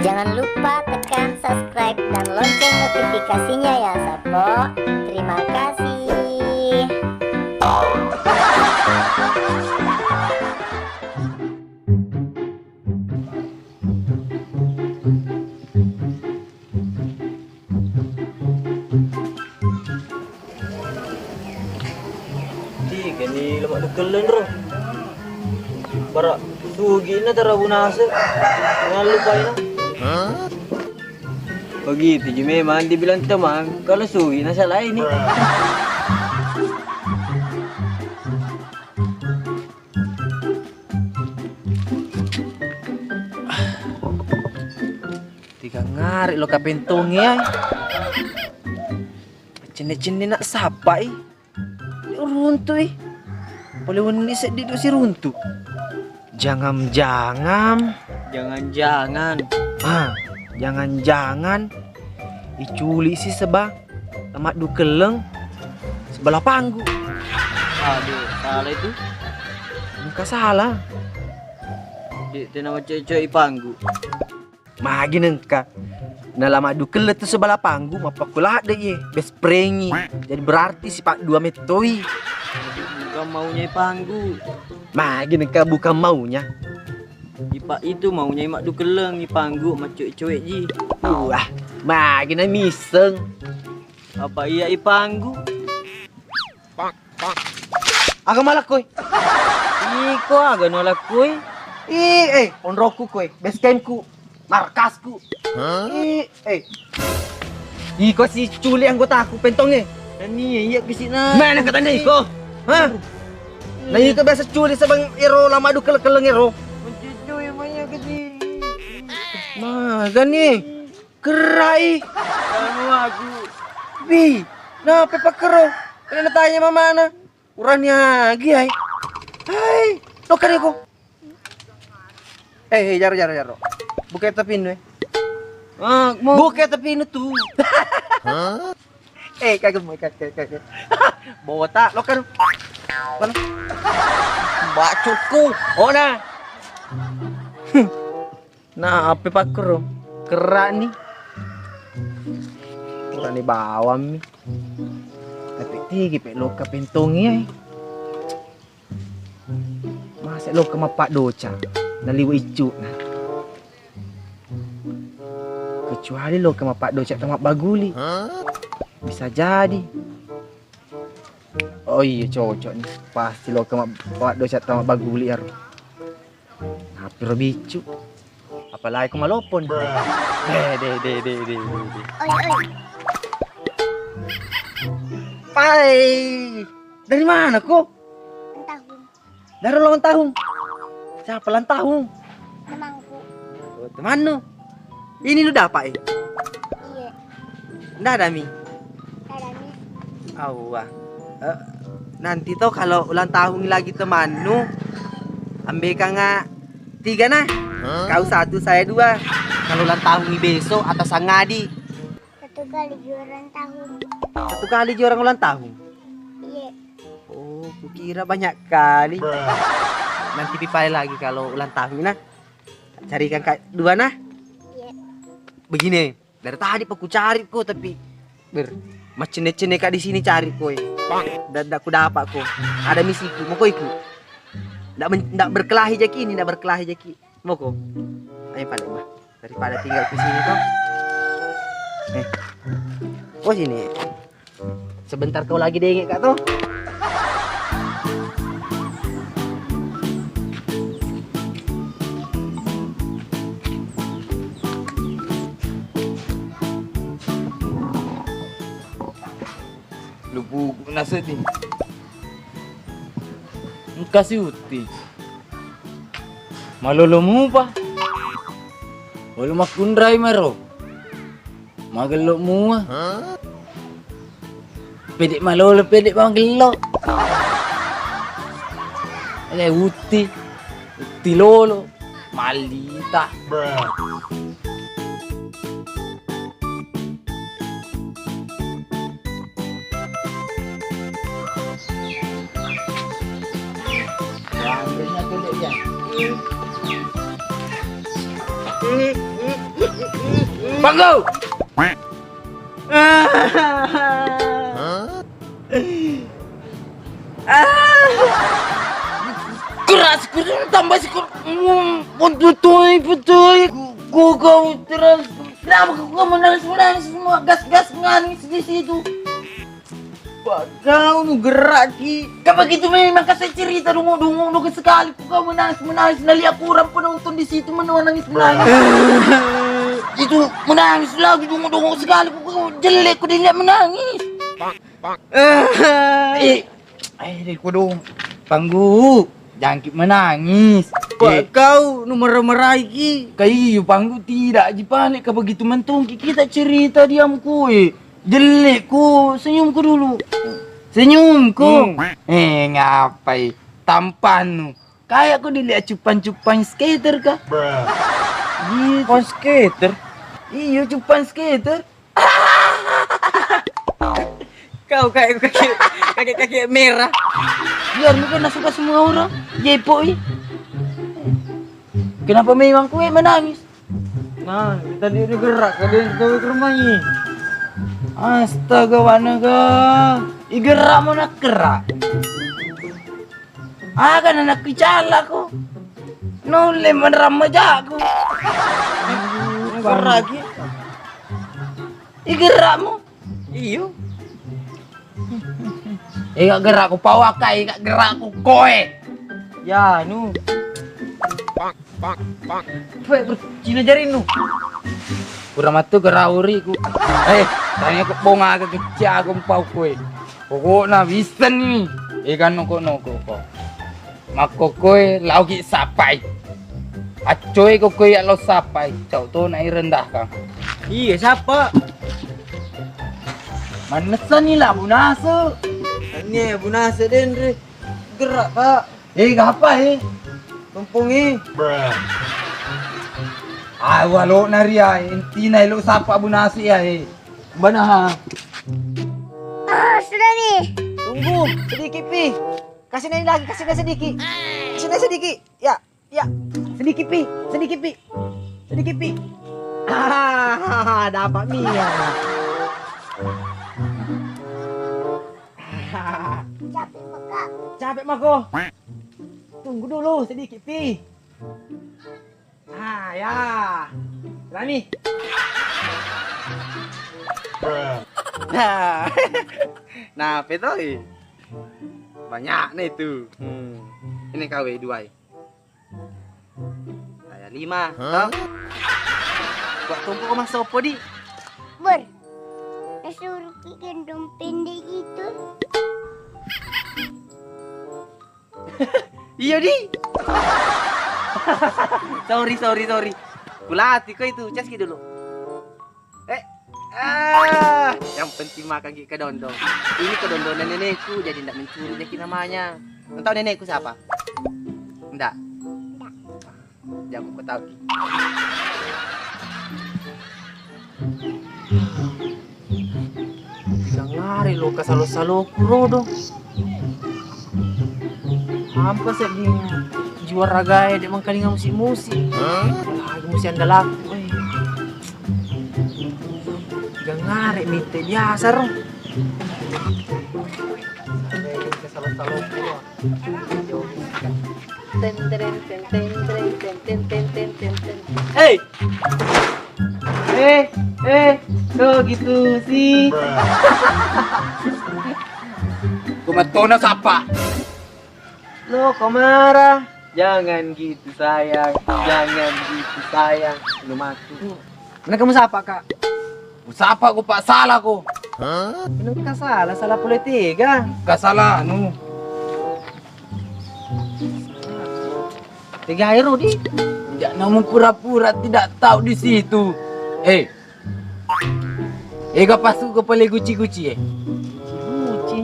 Jangan lupa tekan subscribe dan lonceng notifikasinya ya Sopo. Terima kasih. Kini lemak dukelen bro. Barak sugi na tarabu nasa. Jangan lupa ya. Begitu je memang dibilang teman. Kalau sugi na salah ini. Tiga ngarik lo kapentongnya. Cini-cini nak sapa runtuh boleh wani sedih si runtuh. Jangan-jangan jangan-jangan iculi si sebang lemak dukeleng sebelah panggu. Aduh, salah itu. Muka salah. Itu nama cewek panggu. Magi nengka. Nah lama dukel itu sebelah panggu mapakulah deh ye besprengi. Jadi berarti si Pak 2 metoi. Bukan maunya panggu. Magi nengka bukan maunya. Ipak itu maunya mak dukeleng ni panggu mak cuek-cuek ji. Wah, magi na miseng. Apa iya panggu? Aga malah koy. Iko agak nolak kue. Onroku koy, basecampku, markasku. Iko si culi anggota aku pentongnya. Dan ni iya kesina. Mana katanya Iko? Hah? Nah Iko biasa culi sebang ero lama du keleng ero. Mencucu yang banyak kesini. Magan nih. Kerai. Kamu aku. Bi, nah pepa kero. Kena tanya mama na. Urangnya lagi ay. Hai, lo kan Iko. Jaro. Buka tapin we. Mau Buka tapin tuh. Kagak. Bawa tak lo kan. Mana? Bacotku. Oh nah. Nah, apa pak kero? Kerak nih. Kurang di bawah mi. Tapi tinggi pe lo ke pentongnya. Masa lo ke mapak doca. Naliwa icu nah. Kecuali lo ke mapak doca tamak baguli. Bisa jadi. Oh iya cocok nih. Pasti lo ke mapak doca tamak baguli ya. Hampir bicu. Apalagi aku malopon. De. Oi. Pai. Dari mana kok? Tahun Dari ulang tahun. Siapa ulang tahun? temanku. Oh, teman lu. Ini lu dapat Iya, Nggak ada mi. ada nih. Awah. Nanti toh kalau ulang tahun lagi teman lu, ambil kanga 3 nah. Kau 1 saya 2. Kalau ulang tahun nih besok atas sang ngadi. 1 kali juara tahun. 1 kali orang ulang tahun. Iya, Oh, kukira banyak kali. Nanti pipai lagi kalau ulang tahun nah. Carikan kak 2 nah. iya. Begini, dari tadi aku cari kok tapi macene-cene kak di sini cari koi. Dan aku dapat kok. Ada misiku, mau kau ikut? Ndak berkelahi jaki ini, ndak berkelahi jaki. Mau kok? Ayo paling mah. Daripada tinggal di sini kok. Oh sini. Sebentar kau lagi dengek kak tuh. lupu nasa ni. Kasih uti. Malolo mo pa. Wala makundray maro. Magalo mo Pwede malolo, pwede magalo. Ay uti. Uti lolo. Malita. Ambilnya tuh dia. Panggu. Keras tambah sikut. Betul. Kau terus. Kenapa kau menangis semua gas nangis di situ? Kau nu gerak ki. Kau begitu memang kasih cerita dungu sekali. Kau menangis nali aku orang penonton di situ menangis. Itu menangis lagi dungu sekali. Kau jelek kau dilihat menangis. Kau dong. Panggu. Jangan kip menangis. Kau nu merah-merah iki. Kayu Panggu tidak jipalik. Kau begitu mentungki kita cerita diam kue. Jelek ku, senyum ku dulu. Senyum ku. Ngapai? Tampan nu. Kayak ku dilihat cupan skater kah? Gitu. Kon skater. Iya, cupan skater. Kau kayak kaki merah. Biar mungkin suka semua orang. Jepoi. Kenapa memang kue menangis? Nah, tadi dia gerak ke rumahnya. Astaga, wanaga. Igerak mo nak kerak. Kan anak kicala ko. Nule meneram aja aku. Gerak iki. Igerak mo. Iyo. Gak gerak ko pawakai, gak gerak ko koe. Ya, nu. Cina jarin nu. Kurang matu gerauri ku. Tanya ko bonga ka kecil aku pau koe. Pokoknya bisa nih. Kan noko ko. Mako koe lauki sapai. Acoy ko koe lo sapai. Cau to nai rendah kang. Iya, siapa? Manesan ni lah bunasa. Ini bunasa den re. Gerak, Kak. Gapa Tumpungi. Walo naria inti na ilo sapa bunasi Bana ha. Sudah nih. Tunggu, sedikit pi. Kasih naik lagi, kasih naik sedikit. Kasih naik sedikit. Ya. Sedikit pi. Dapat Mia. Capek mako. Tunggu dulu sedikit pi. Ya. Rani. Nah, petoi. Banyak nih itu. Ini KW 2. Saya 5. Kok tumpuk ke mas sopo di? Ber. Suruh gendong pendek gitu. Iya di. sorry. Kulati kok itu, ceski dulu. Yang penting makan ke dondong. Ini kedondonan nenekku, jadi tidak mencuri lagi namanya. Entah nenekku siapa? Enggak. Jangan aku tahu. Jangan lari lo ke salo-salo kurodo. Hampa sih di juara gaya dia mangkalinga musik-musik. Lagi musik andalaku. Jangan ngarik minta biasa roh. Kok gitu sih? Kumatona sapa? Lo kok marah? Jangan gitu sayang, Lu mati. Mana kamu siapa, Kak? Sapa ko pak salah ko. Ini kan salah politik kan? Gak salah anu. 3 euro di. Tidak namun pura-pura tidak tahu di situ. Gak pasuk ke pale guci-guci Guci.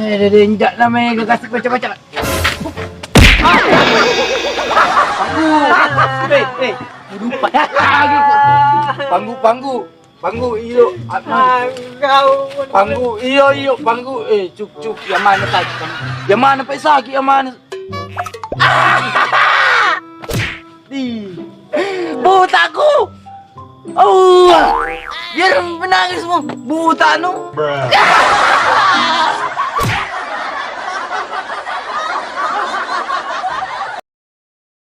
Tidak namanya gak kasih baca-baca. Panggu iyo. Panggu iyo. Panggu cuk yang mana tadi? Yang mana Pak Saki yang mana? Di. Buta Biar menangis mo. Buta no.